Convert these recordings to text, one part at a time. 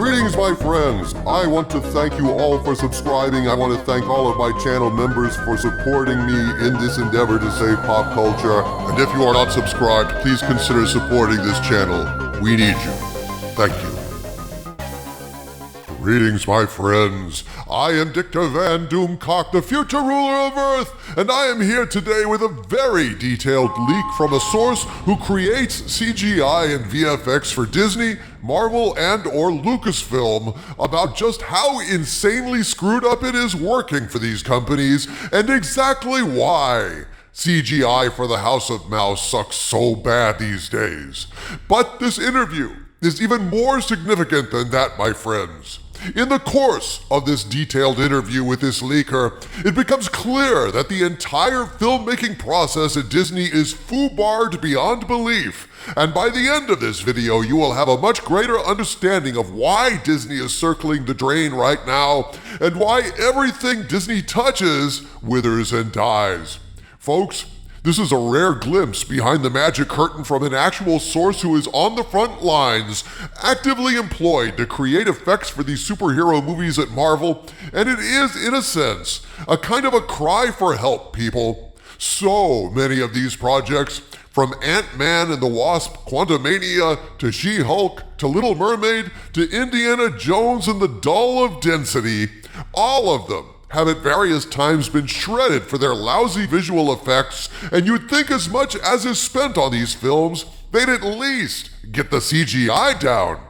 Greetings, my friends. I want to thank you all for subscribing. I want to thank all of my channel members for supporting me in this endeavor to save pop culture. And if you are not subscribed, please consider supporting this channel. We need you. Thank you. Greetings, my friends. I am Dictor Van Doomcock, the future ruler of Earth, and I am here today with a very detailed leak from a source who creates CGI and VFX for Disney, Marvel, and or Lucasfilm about just how insanely screwed up it is working for these companies and exactly why CGI for the House of Mouse sucks so bad these days. But this interview is even more significant than that, my friends. In the course of this detailed interview with this leaker, it becomes clear that the entire filmmaking process at Disney is foobarred beyond belief. And by the end of this video, you will have a much greater understanding of why Disney is circling the drain right now and why everything Disney touches withers and dies. Folks, this is a rare glimpse behind the magic curtain from an actual source who is on the front lines, actively employed to create effects for these superhero movies at Marvel, and it is, in a sense, a kind of a cry for help, people. So many of these projects, from Ant-Man and the Wasp, Quantumania, to She-Hulk, to Little Mermaid, to Indiana Jones and the Doll of Density, all of them have at various times been shredded for their lousy visual effects, and you'd think as much as is spent on these films, they'd at least get the CGI down.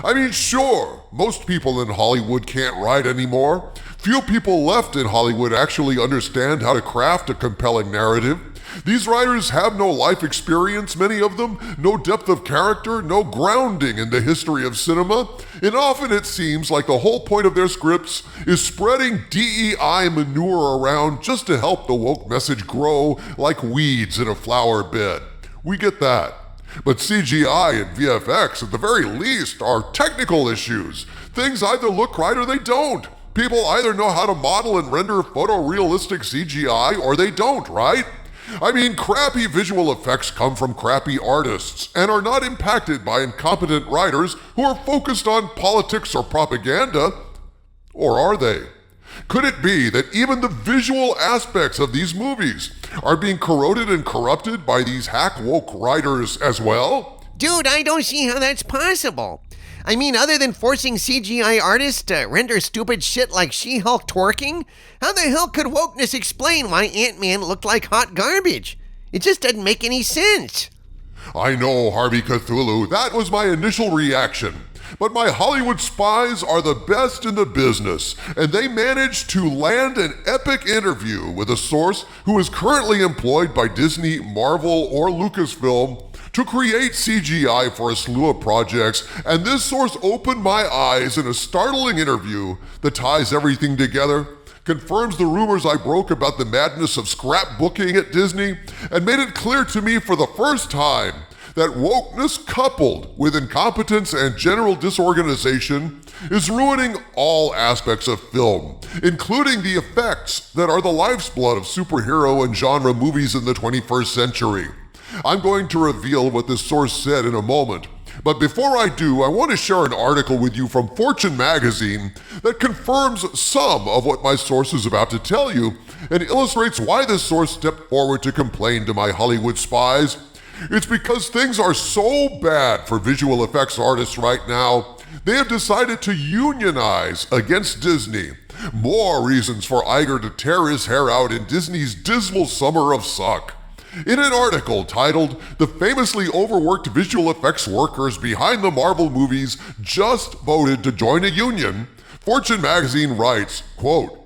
I mean, sure, most people in Hollywood can't write anymore. Few people left in Hollywood actually understand how to craft a compelling narrative. These writers have no life experience, many of them, no depth of character, no grounding in the history of cinema, and often it seems like the whole point of their scripts is spreading DEI manure around just to help the woke message grow like weeds in a flower bed. We get that. But CGI and VFX, at the very least, are technical issues. Things either look right or they don't. People either know how to model and render photorealistic CGI or they don't, right? I mean, crappy visual effects come from crappy artists and are not impacted by incompetent writers who are focused on politics or propaganda. Or are they? Could it be that even the visual aspects of these movies are being corroded and corrupted by these hack woke writers as well? Dude, I don't see how that's possible. I mean, other than forcing CGI artists to render stupid shit like She-Hulk twerking, how the hell could wokeness explain why Ant-Man looked like hot garbage? It just doesn't make any sense. I know, Harvey Cthulhu, that was my initial reaction. But my Hollywood spies are the best in the business, and they managed to land an epic interview with a source who is currently employed by Disney, Marvel, or Lucasfilm to create CGI for a slew of projects, and this source opened my eyes in a startling interview that ties everything together, confirms the rumors I broke about the madness of scrapbooking at Disney, and made it clear to me for the first time that wokeness coupled with incompetence and general disorganization is ruining all aspects of film, including the effects that are the life's blood of superhero and genre movies in the 21st century. I'm going to reveal what this source said in a moment, but before I do, I want to share an article with you from Fortune magazine that confirms some of what my source is about to tell you and illustrates why this source stepped forward to complain to my Hollywood spies. It's because things are so bad for visual effects artists right now, they have decided to unionize against Disney. More reasons for Iger to tear his hair out in Disney's dismal summer of suck. In an article titled, "The Famously Overworked Visual Effects Workers Behind the Marvel Movies Just Voted to Join a Union," Fortune magazine writes, quote,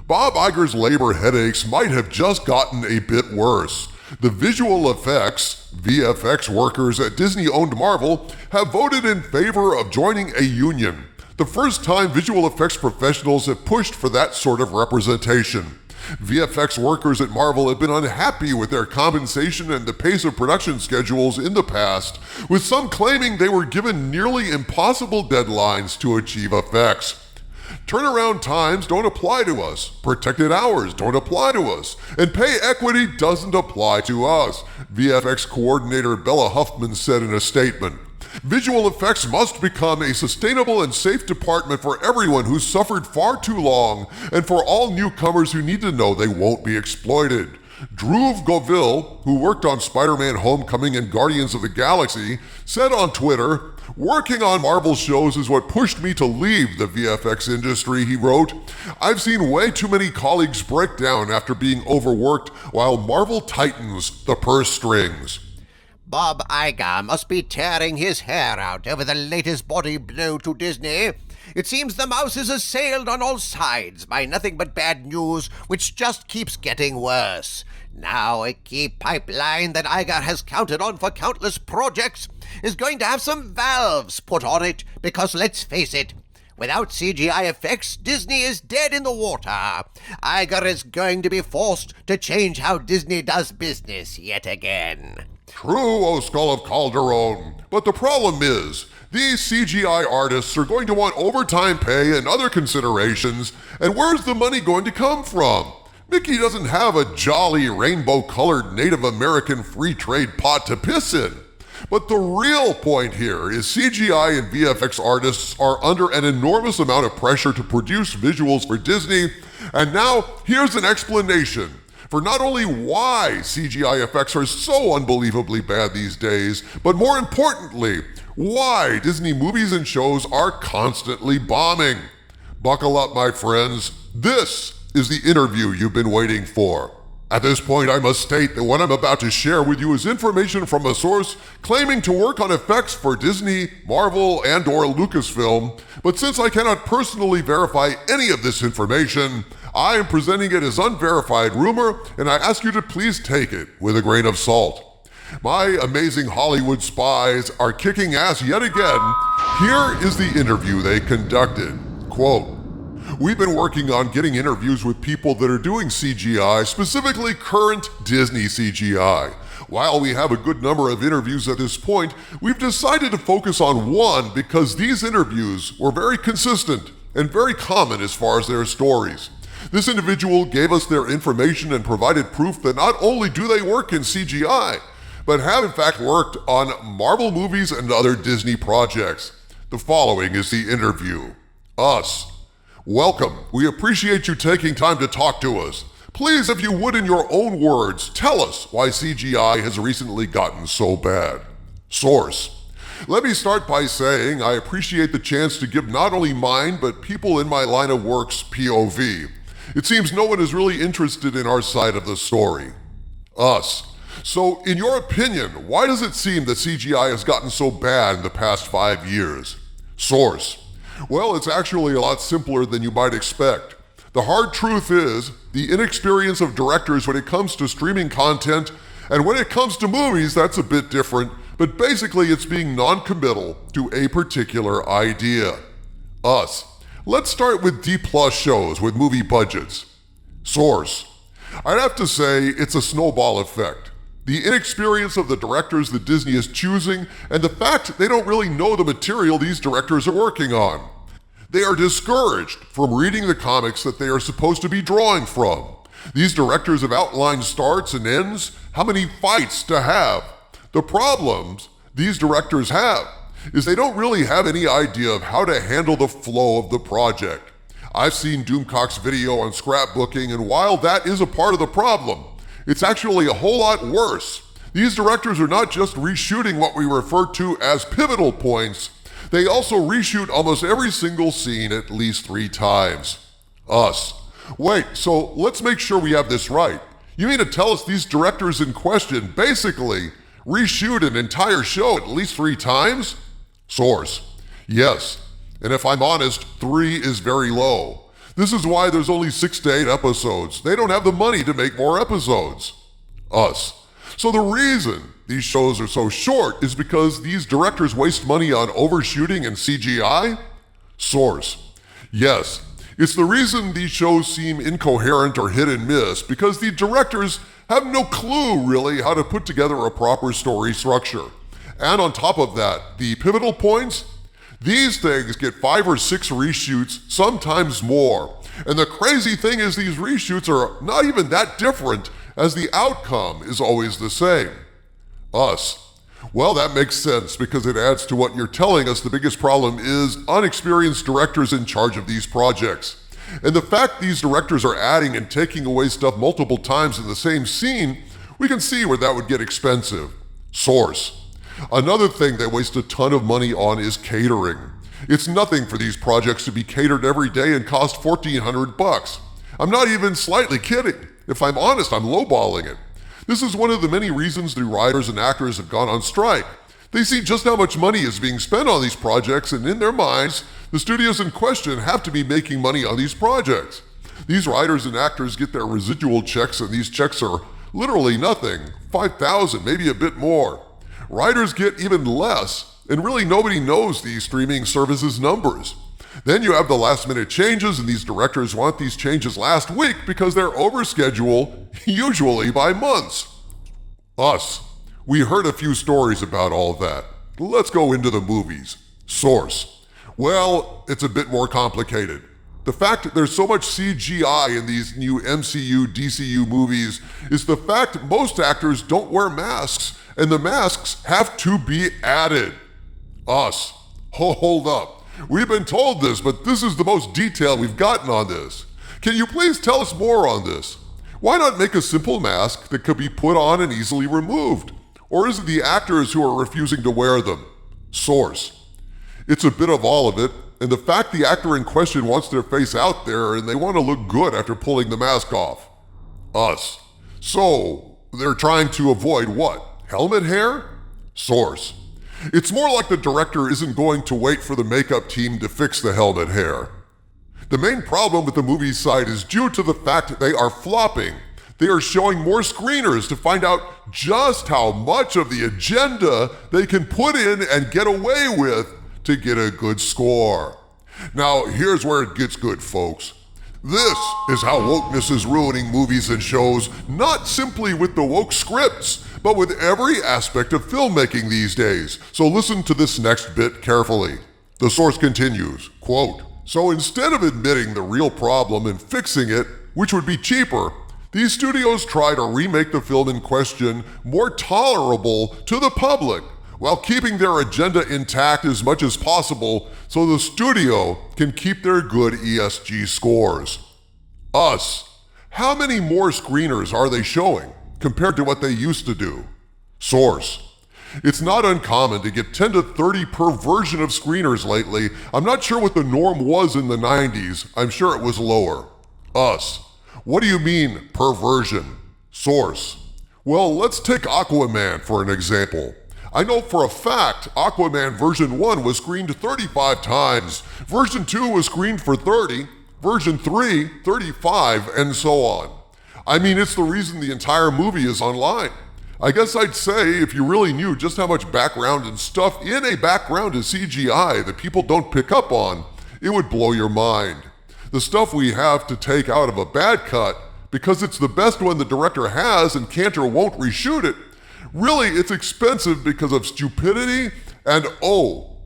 "Bob Iger's labor headaches might have just gotten a bit worse. The visual effects, VFX workers at Disney-owned Marvel have voted in favor of joining a union. The first time visual effects professionals have pushed for that sort of representation. VFX workers at Marvel have been unhappy with their compensation and the pace of production schedules in the past, with some claiming they were given nearly impossible deadlines to achieve effects. Turnaround times don't apply to us, protected hours don't apply to us, and pay equity doesn't apply to us," VFX coordinator Bella Huffman said in a statement. Visual effects must become a sustainable and safe department for everyone who's suffered far too long, and for all newcomers who need to know they won't be exploited. Dhruv Govil, who worked on Spider-Man Homecoming and Guardians of the Galaxy, said on Twitter, "Working on Marvel shows is what pushed me to leave the VFX industry," he wrote. "I've seen way too many colleagues break down after being overworked while Marvel tightens the purse strings." Bob Iger must be tearing his hair out over the latest body blow to Disney. It seems the mouse is assailed on all sides by nothing but bad news, which just keeps getting worse. Now a key pipeline that Iger has counted on for countless projects is going to have some valves put on it, because let's face it, without CGI effects, Disney is dead in the water. Iger is going to be forced to change how Disney does business yet again. True, O Skull of Calderon. But the problem is, these CGI artists are going to want overtime pay and other considerations, and where's the money going to come from? Mickey doesn't have a jolly rainbow-colored Native American free trade pot to piss in. But the real point here is CGI and VFX artists are under an enormous amount of pressure to produce visuals for Disney, and now here's an explanation for not only why CGI effects are so unbelievably bad these days, but more importantly, why Disney movies and shows are constantly bombing. Buckle up, my friends. This is the interview you've been waiting for. At this point, I must state that what I'm about to share with you is information from a source claiming to work on effects for Disney, Marvel, and/or Lucasfilm, but since I cannot personally verify any of this information, I am presenting it as unverified rumor, and I ask you to please take it with a grain of salt. My amazing Hollywood spies are kicking ass yet again. Here is the interview they conducted. Quote, "We've been working on getting interviews with people that are doing CGI, specifically current Disney CGI. While we have a good number of interviews at this point, we've decided to focus on one because these interviews were very consistent and very common as far as their stories. This individual gave us their information and provided proof that not only do they work in CGI, but have in fact worked on Marvel movies and other Disney projects. The following is the interview. Us. Welcome. We appreciate you taking time to talk to us. Please, if you would in your own words, tell us why CGI has recently gotten so bad. Source. Let me start by saying I appreciate the chance to give not only mine, but people in my line of work's POV. It seems no one is really interested in our side of the story. Us. So, in your opinion, why does it seem that CGI has gotten so bad in the past 5 years? Source. Well, it's actually a lot simpler than you might expect. The hard truth is the inexperience of directors when it comes to streaming content, and when it comes to movies, that's a bit different, but basically it's being non-committal to a particular idea. Us. Let's start with D+ shows with movie budgets. Source. I'd have to say it's a snowball effect. The inexperience of the directors that Disney is choosing, and the fact they don't really know the material these directors are working on. They are discouraged from reading the comics that they are supposed to be drawing from. These directors have outlined starts and ends, how many fights to have. The problems these directors have is they don't really have any idea of how to handle the flow of the project. I've seen Doomcock's video on scrapbooking, and while that is a part of the problem, it's actually a whole lot worse. These directors are not just reshooting what we refer to as pivotal points, they also reshoot almost every single scene at least 3 times. Us. Wait, so let's make sure we have this right. You mean to tell us these directors in question basically reshoot an entire show at least 3 times? Source. Yes. And if I'm honest, 3 is very low. This is why there's only 6 to 8 episodes. They don't have the money to make more episodes. Us. So the reason these shows are so short is because these directors waste money on overshooting and CGI? Source. Yes. It's the reason these shows seem incoherent or hit and miss, because the directors have no clue really how to put together a proper story structure. And on top of that, the pivotal points, these things get 5 or 6 reshoots, sometimes more. And the crazy thing is these reshoots are not even that different, as the outcome is always the same. Us. Well, that makes sense because it adds to what you're telling us the biggest problem is unexperienced directors in charge of these projects. And the fact these directors are adding and taking away stuff multiple times in the same scene, we can see where that would get expensive. Source. Another thing they waste a ton of money on is catering. It's nothing for these projects to be catered every day and cost $1,400. I'm not even slightly kidding. If I'm honest, I'm lowballing it. This is one of the many reasons the writers and actors have gone on strike. They see just how much money is being spent on these projects, and in their minds, the studios in question have to be making money on these projects. These writers and actors get their residual checks, and these checks are literally nothing, $5,000, maybe a bit more. Writers get even less, and really nobody knows these streaming services' numbers. Then you have the last-minute changes, and these directors want these changes last week because they're over schedule, usually by months. Us. We heard a few stories about all that. Let's go into the movies. Source. Well, it's a bit more complicated. The fact that there's so much CGI in these new MCU, DCU movies is the fact most actors don't wear masks, and the masks have to be added. Us. Hold up. We've been told this, but this is the most detail we've gotten on this. Can you please tell us more on this? Why not make a simple mask that could be put on and easily removed? Or is it the actors who are refusing to wear them? Source. It's a bit of all of it, and the fact the actor in question wants their face out there and they want to look good after pulling the mask off. Us. So, they're trying to avoid what? Helmet hair? Source. It's more like the director isn't going to wait for the makeup team to fix the helmet hair. The main problem with the movie side is due to the fact that they are flopping. They are showing more screeners to find out just how much of the agenda they can put in and get away with to get a good score. Now, here's where it gets good, folks. This is how wokeness is ruining movies and shows, not simply with the woke scripts, but with every aspect of filmmaking these days. So listen to this next bit carefully. The source continues, quote, "So instead of admitting the real problem and fixing it, which would be cheaper, these studios try to remake the film in question more tolerable to the public, while keeping their agenda intact as much as possible so the studio can keep their good ESG scores." Us. How many more screeners are they showing compared to what they used to do? Source. It's not uncommon to get 10 to 30 per version of screeners lately. I'm not sure what the norm was in the 90s. I'm sure it was lower. Us. What do you mean, per version? Source. Well, let's take Aquaman for an example. I know for a fact Aquaman version 1 was screened 35 times, version 2 was screened for 30, version 3, 35, and so on. I mean, it's the reason the entire movie is online. I guess I'd say if you really knew just how much background and stuff in a background is CGI that people don't pick up on, it would blow your mind. The stuff we have to take out of a bad cut, because it's the best one the director has and Cantor won't reshoot it, really it's expensive because of stupidity and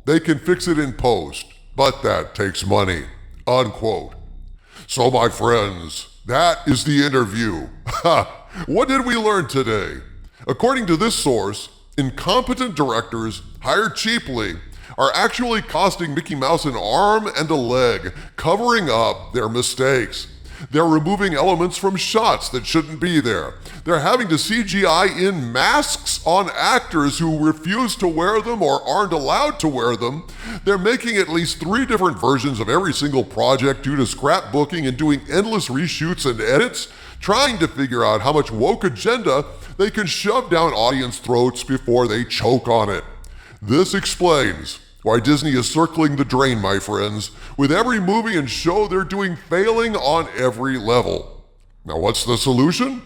they can fix it in post, but that takes money, unquote. So my friends, that is the interview. What did we learn today? According to this source, incompetent directors hired cheaply are actually costing Mickey Mouse an arm and a leg, covering up their mistakes. They're removing elements from shots that shouldn't be there. They're having to CGI in masks on actors who refuse to wear them or aren't allowed to wear them. They're making at least 3 different versions of every single project due to scrapbooking and doing endless reshoots and edits, trying to figure out how much woke agenda they can shove down audience throats before they choke on it. This explains why Disney is circling the drain, my friends, with every movie and show they're doing failing on every level. Now what's the solution?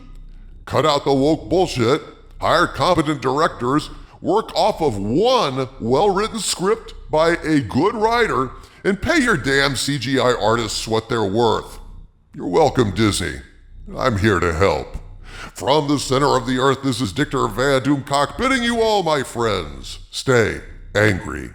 Cut out the woke bullshit, hire competent directors, work off of one well-written script by a good writer, and pay your damn CGI artists what they're worth. You're welcome, Disney. I'm here to help. From the center of the earth, this is Dictor Van Doomcock bidding you all, my friends, stay angry.